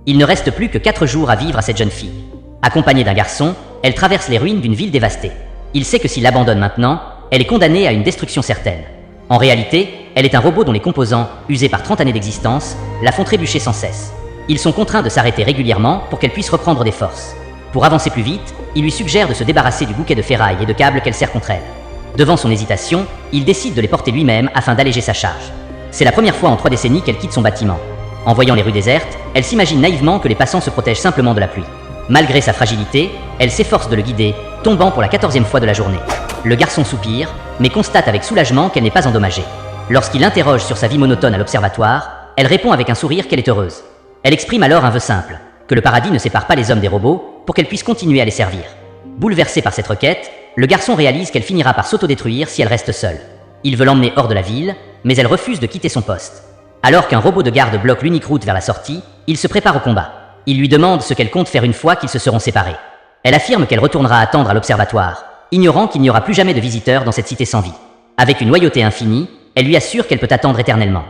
Il ne reste plus que 4 jours à vivre à cette jeune fille. Accompagnée d'un garçon, elle traverse les ruines d'une ville dévastée. Il sait que s'il l'abandonne maintenant, elle est condamnée à une destruction certaine. En réalité, elle est un robot dont les composants, usés par 30 années d'existence, la font trébucher sans cesse. Ils sont contraints de s'arrêter régulièrement pour qu'elle puisse reprendre des forces. Pour avancer plus vite, il lui suggère de se débarrasser du bouquet de ferraille et de câbles qu'elle serre contre elle. Devant son hésitation, il décide de les porter lui-même afin d'alléger sa charge. C'est la première fois en 3 décennies qu'elle quitte son bâtiment. En voyant les rues désertes, elle s'imagine naïvement que les passants se protègent simplement de la pluie. Malgré sa fragilité, elle s'efforce de le guider, tombant pour la 14e fois de la journée. Le garçon soupire, mais constate avec soulagement qu'elle n'est pas endommagée. Lorsqu'il l'interroge sur sa vie monotone à l'observatoire, elle répond avec un sourire qu'elle est heureuse. Elle exprime alors un vœu simple, que le paradis ne sépare pas les hommes des robots, pour qu'elle puisse continuer à les servir. Bouleversé par cette requête, le garçon réalise qu'elle finira par s'autodétruire si elle reste seule. Il veut l'emmener hors de la ville, mais elle refuse de quitter son poste. Alors qu'un robot de garde bloque l'unique route vers la sortie, il se prépare au combat. Il lui demande ce qu'elle compte faire une fois qu'ils se seront séparés. Elle affirme qu'elle retournera attendre à l'observatoire, ignorant qu'il n'y aura plus jamais de visiteurs dans cette cité sans vie. Avec une loyauté infinie, elle lui assure qu'elle peut attendre éternellement.